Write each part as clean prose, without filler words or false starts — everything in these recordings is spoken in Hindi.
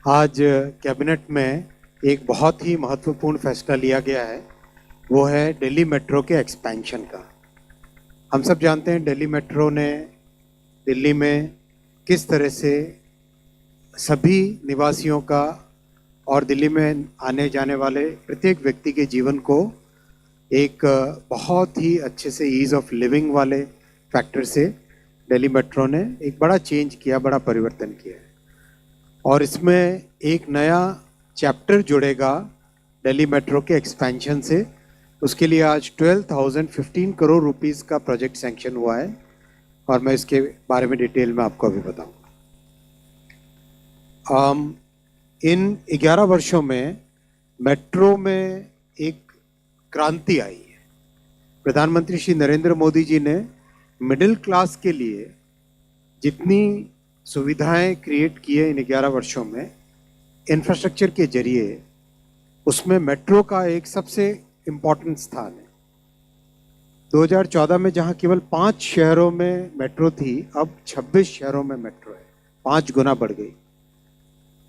आज कैबिनेट में एक बहुत ही महत्वपूर्ण फैसला लिया गया है, वो है दिल्ली मेट्रो के एक्सपेंशन का। हम सब जानते हैं दिल्ली मेट्रो ने दिल्ली में किस तरह से सभी निवासियों का और दिल्ली में आने जाने वाले प्रत्येक व्यक्ति के जीवन को एक बहुत ही अच्छे से ईज़ ऑफ लिविंग वाले फैक्टर से दिल्ली मेट्रो ने एक बड़ा चेंज किया, बड़ा परिवर्तन किया है। और इसमें एक नया चैप्टर जुड़ेगा दिल्ली मेट्रो के एक्सपेंशन से। उसके लिए आज 12,015 करोड़ रुपीस का प्रोजेक्ट सैंक्शन हुआ है और मैं इसके बारे में डिटेल में आपको अभी बताऊंगा। इन 11 वर्षों में मेट्रो में एक क्रांति आई है। प्रधानमंत्री श्री नरेंद्र मोदी जी ने मिडिल क्लास के लिए जितनी सुविधाएं क्रिएट की है इन 11 वर्षों में इंफ्रास्ट्रक्चर के जरिए, उसमें मेट्रो का एक सबसे इम्पॉर्टेंट स्थान है। 2014 में जहां केवल 5 शहरों में मेट्रो थी, अब 26 शहरों में मेट्रो है, 5 गुना बढ़ गई।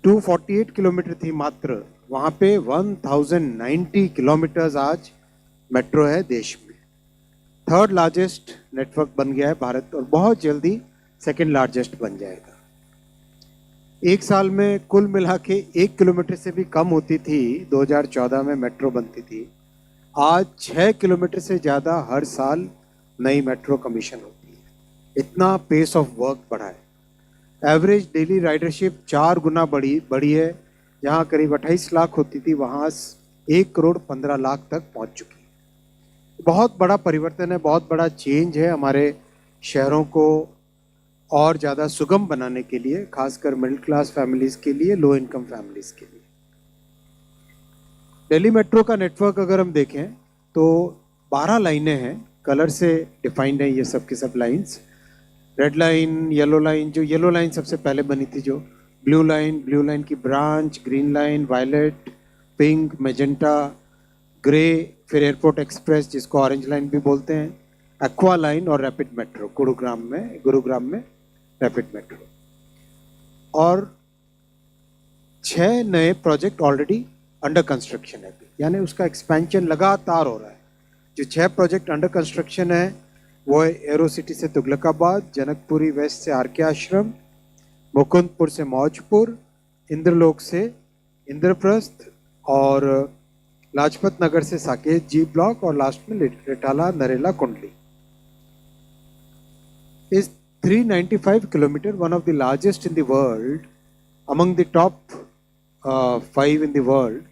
248 किलोमीटर थी मात्र, वहां पे 1090 किलोमीटर्स आज मेट्रो है देश में। 3rd लार्जेस्ट नेटवर्क बन गया है भारत और बहुत जल्दी 2nd लार्जेस्ट बन जाएगा। एक साल में कुल मिला के 1 किलोमीटर से भी कम होती थी 2014 में मेट्रो बनती थी। आज 6 किलोमीटर से ज़्यादा हर साल नई मेट्रो कमीशन होती है। इतना पेस ऑफ वर्क बढ़ा है। एवरेज डेली राइडरशिप 4 गुना बढ़ी है। जहाँ करीब 28 लाख होती थी, वहाँ 1 करोड़ 15 लाख तक पहुँच चुकी है। बहुत बड़ा परिवर्तन है, बहुत बड़ा चेंज है हमारे शहरों को और ज़्यादा सुगम बनाने के लिए, खासकर मिडिल क्लास फैमिलीज़ के लिए, लो इनकम फैमिलीज़ के लिए। दिल्ली मेट्रो का नेटवर्क अगर हम देखें तो 12 लाइनें हैं, कलर से डिफाइंड है ये सब की सब lines. Red line, yellow line, जो येलो लाइन सबसे पहले बनी थी, जो ब्लू लाइन की branch, green line, violet, pink, magenta, grey, फिर एयरपोर्ट एक्सप्रेस जिसको ऑरेंज लाइन भी बोलते हैं, एक्वा लाइन और रैपिड मेट्रो गुरुग्राम में रैपिड मेट्रो। और 6 नए प्रोजेक्ट ऑलरेडी अंडर कंस्ट्रक्शन है, यानी उसका एक्सपेंशन लगातार हो रहा है। जो 6 प्रोजेक्ट अंडर कंस्ट्रक्शन है वो है एरो सिटी से तुगलकाबाद, जनकपुरी वेस्ट से आरके आश्रम, मुकुंदपुर से मौजपुर, इंद्रलोक से इंद्रप्रस्थ और लाजपत नगर से साकेत जी ब्लॉक और लास्ट में रिटाला नरेला कुंडली। इस 395 kilometer, one of the largest in the world, among the top 5 in the world,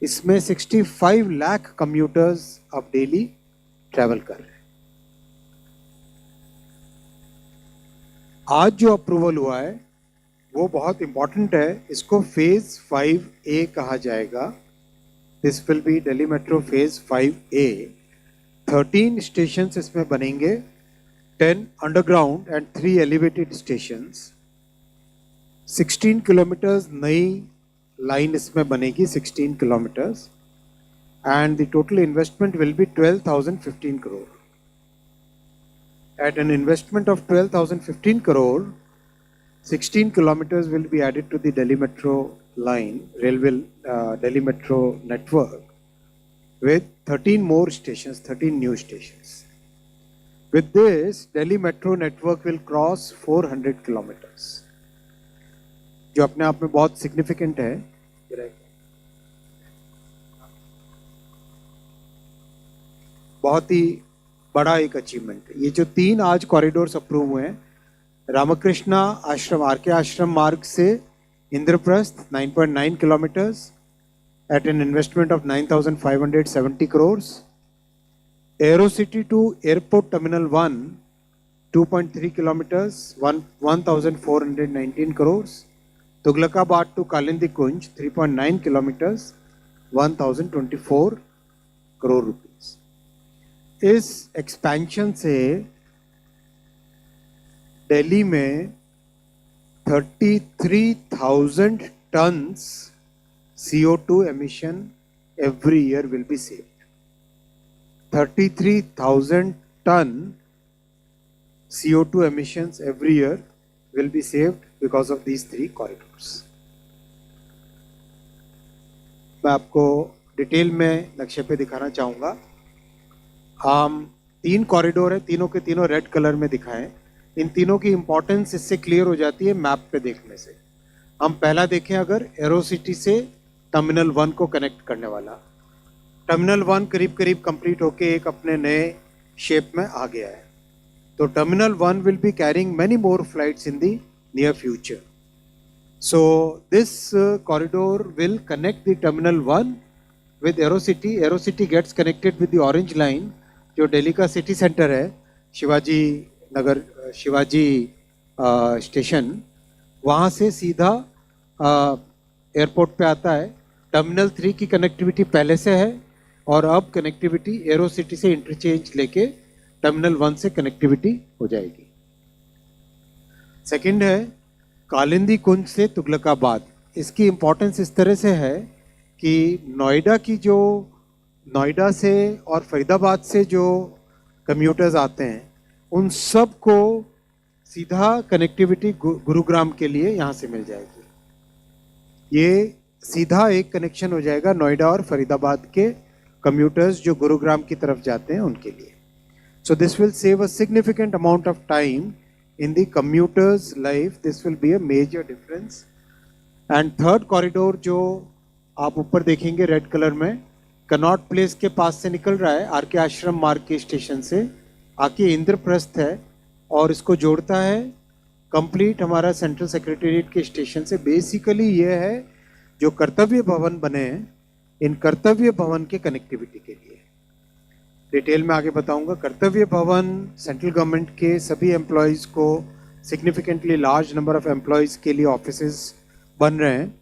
इसमें 65 लाख commuters अब डेली ट्रैवल कर रहे हैं। आज जो अप्रूवल हुआ है वो बहुत इंपॉर्टेंट है। इसको फेज 5A कहा जाएगा। This will be Delhi metro phase 5A। 13 station इसमें बनेंगे, 10 underground and 3 elevated stations. 16 kilometres नई लाइन इसमें बनेगी, 16 kilometres, and the total investment will be 12,015 crore. At an investment of 12,015 crore, 16 kilometers will be added to the Delhi Metro line, Delhi Metro network, with 13 more stations, 13 new stations. With this, Delhi Metro network will cross 400 kilometers, जो अपने आप में बहुत significant है। बहुत ही बड़ा एक अचीवमेंट है। ये जो 3 आज कॉरिडोर्स अप्रूव हुए हैं, रामकृष्णा आश्रम, आरके आश्रम मार्ग से Indraprastha 9.9 kilometres at an investment of 9,570 crore. Aero city to airport terminal 1 2.3 kilometres 1,419 crore. Tughlakabad to Kalindi Kunj 3.9 kilometres 1,024 crore rupees. इस एक्सपेंशन से दिल्ली में 33,000 tonnes CO2 emission every year will be saved. 33,000 ton CO2 emissions every year will be saved because of these 3 corridors. मैं आपको डिटेल में नक्शे पे दिखाना चाहूँगा। 3 कॉरिडोर है, तीनों के तीनों रेड कलर में दिखाएं। इन तीनों की इंपॉर्टेंस इससे क्लियर हो जाती है मैप पे देखने से। हम पहला देखें अगर एरोसिटी से टर्मिनल 1 को कनेक्ट करने वाला। टर्मिनल 1 करीब करीब कंप्लीट होके एक अपने नए शेप में आ गया है। तो terminal 1 will be carrying many more flights in the near future. So this corridor will connect the terminal 1 with Aerocity. Aerocity gets connected with the orange line जो दिल्ली का सिटी सेंटर है, शिवाजी नगर, शिवाजी स्टेशन, वहाँ से सीधा एयरपोर्ट पे आता है। टर्मिनल 3 की कनेक्टिविटी पहले से है और अब कनेक्टिविटी एरोसिटी से इंटरचेंज लेके टर्मिनल 1 से कनेक्टिविटी हो जाएगी। सेकंड है कालिंदी कुंज से तुगलकाबाद। इसकी इम्पोर्टेंस इस तरह से है कि नोएडा से और फरीदाबाद से जो कम्यूटर्स आते हैं उन सब को सीधा कनेक्टिविटी गुरुग्राम के लिए यहाँ से मिल जाएगी। ये सीधा एक कनेक्शन हो जाएगा नोएडा और फरीदाबाद के कम्यूटर्स जो गुरुग्राम की तरफ जाते हैं उनके लिए। So this will save a significant amount of time in the commuters life. This will be a major difference. And third corridor जो आप ऊपर देखेंगे रेड कलर में, कनॉट प्लेस के पास से निकल रहा है, आर के आश्रम मार्ग के स्टेशन से आके इंद्रप्रस्थ है और इसको जोड़ता है कंप्लीट हमारा सेंट्रल सेक्रेटेरिएट के स्टेशन से। बेसिकली ये है जो कर्तव्य भवन बने हैं, इन कर्तव्य भवन के कनेक्टिविटी के लिए। डिटेल में आगे बताऊंगा। कर्तव्य भवन सेंट्रल गवर्नमेंट के सभी एम्प्लॉयज़ को, significantly large number of employees के लिए ऑफिसेज बन रहे हैं।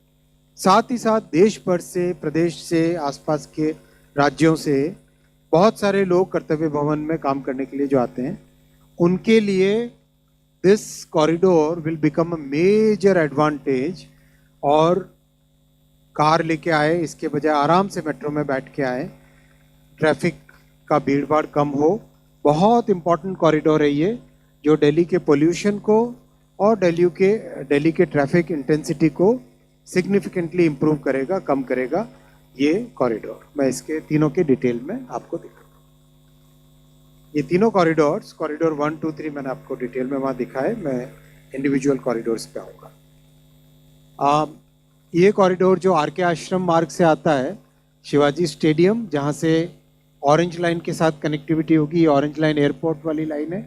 साथ ही साथ देश भर से, प्रदेश से, आसपास के राज्यों से बहुत सारे लोग कर्तव्य भवन में काम करने के लिए जो आते हैं, उनके लिए this corridor will become a major advantage. और कार लेके आए इसके बजाय आराम से मेट्रो में बैठ के आए, ट्रैफिक का भीड़ भाड़ कम हो। बहुत इंपॉर्टेंट कॉरिडोर है ये, जो दिल्ली के पोल्यूशन को और दिल्ली के ट्रैफिक इंटेंसिटी को सिग्निफिकेंटली इम्प्रूव करेगा, कम करेगा ये कॉरिडोर। मैं इसके तीनों के डिटेल में आपको दिखाऊंगा। ये तीनों कॉरिडोर्स, कॉरिडोर 1, 2, 3 मैंने आपको डिटेल में वहाँ दिखाए। मैं इंडिविजुअल कॉरिडोर्स पे आऊँगा। ये कॉरिडोर जो आर के आश्रम मार्ग से आता है, शिवाजी स्टेडियम, जहाँ से ऑरेंज लाइन के साथ कनेक्टिविटी होगी, ऑरेंज लाइन एयरपोर्ट वाली लाइन है,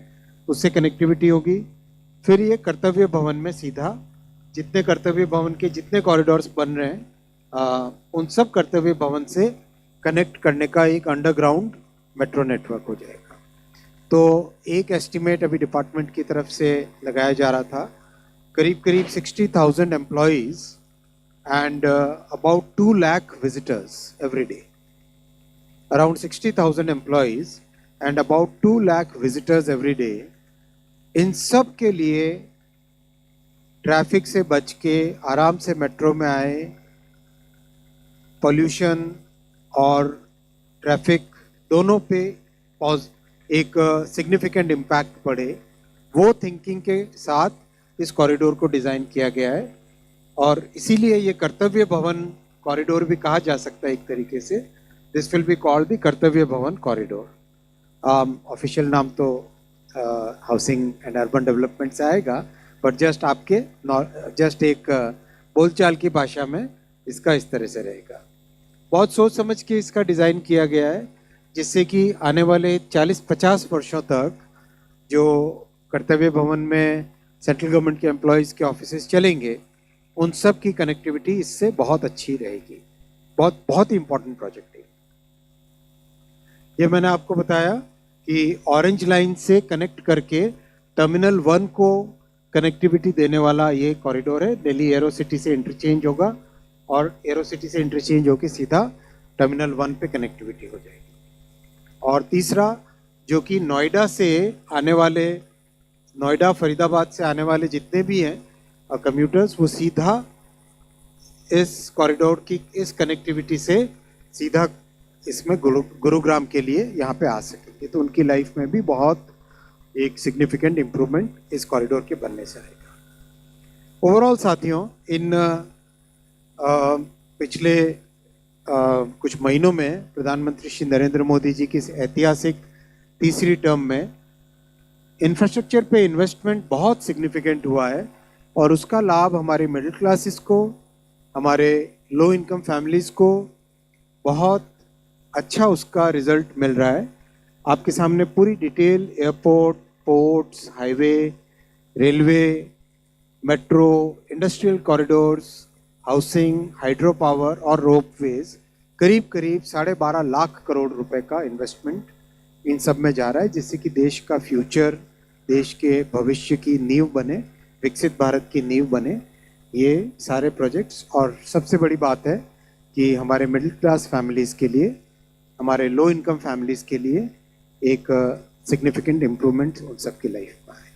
उससे कनेक्टिविटी होगी। फिर ये कर्तव्य भवन में सीधा जितने कर्तव्य भवन के जितने कॉरिडोर्स बन रहे हैं उन सब कर्तव्य भवन से कनेक्ट करने का एक अंडरग्राउंड मेट्रो नेटवर्क हो जाएगा। तो एक एस्टिमेट अभी डिपार्टमेंट की तरफ से लगाया जा रहा था, करीब करीब 60,000 employees and about 2 lakh visitors every day. Around 60,000 employees and about 2 lakh visitors every day. इन सब के लिए ट्रैफिक से बच के आराम से मेट्रो में आए, पोल्यूशन और ट्रैफिक दोनों पे एक सिग्निफिकेंट इम्पैक्ट पड़े, वो थिंकिंग के साथ इस कॉरिडोर को डिज़ाइन किया गया है। और इसीलिए ये कर्तव्य भवन कॉरिडोर भी कहा जा सकता है एक तरीके से। This will be called the कर्तव्य भवन कॉरिडोर। ऑफिशियल नाम तो हाउसिंग एंड अर्बन डेवलपमेंट से आएगा, बट जस्ट एक बोलचाल की भाषा में इसका इस तरह से रहेगा। बहुत सोच समझ के इसका डिज़ाइन किया गया है, जिससे कि आने वाले 40-50 वर्षों तक जो कर्तव्य भवन में सेंट्रल गवर्नमेंट के एम्प्लॉयज़ के ऑफिसेज चलेंगे, उन सब की कनेक्टिविटी इससे बहुत अच्छी रहेगी। बहुत ही इम्पोर्टेंट प्रोजेक्ट है ये। मैंने आपको बताया कि ऑरेंज लाइन से कनेक्ट करके टर्मिनल 1 को कनेक्टिविटी देने वाला ये कॉरिडोर है। दिल्ली एरोसिटी से इंटरचेंज होगा और एरोसिटी से इंटरचेंज होकर सीधा टर्मिनल 1 पे कनेक्टिविटी हो जाएगी। और तीसरा जो कि नोएडा से आने वाले, नोएडा फरीदाबाद से आने वाले जितने भी हैं कम्यूटर्स, वो सीधा इस कॉरिडोर की इस कनेक्टिविटी से सीधा इसमें गुरुग्राम के लिए यहाँ पे आ सकेंगे। तो उनकी लाइफ में भी बहुत एक सिग्निफिकेंट इम्प्रूवमेंट इस कॉरिडोर के बनने से आएगा। ओवरऑल साथियों, इन पिछले कुछ महीनों में प्रधानमंत्री श्री नरेंद्र मोदी जी की इस ऐतिहासिक तीसरी टर्म में इंफ्रास्ट्रक्चर पे इन्वेस्टमेंट बहुत सिग्निफिकेंट हुआ है और उसका लाभ हमारे मिडिल क्लासेस को, हमारे लो इनकम फैमिलीज़ को बहुत अच्छा उसका रिजल्ट मिल रहा है। आपके सामने पूरी detail airport, ports, highway, railway, metro, industrial corridors, housing, hydro power और रोपवेज, करीब करीब 12.5 लाख करोड़ रुपए का इन्वेस्टमेंट इन सब में जा रहा है, जिससे कि देश का फ्यूचर, देश के भविष्य की नींव बने, विकसित भारत की नींव बने ये सारे प्रोजेक्ट्स। और सबसे बड़ी बात है कि हमारे मिडिल क्लास फैमिलीज़ के लिए, हमारे लो इनकम फैमिलीज़ के लिए एक सिग्निफिकेंट इम्प्रूवमेंट उन सब की लाइफ में है।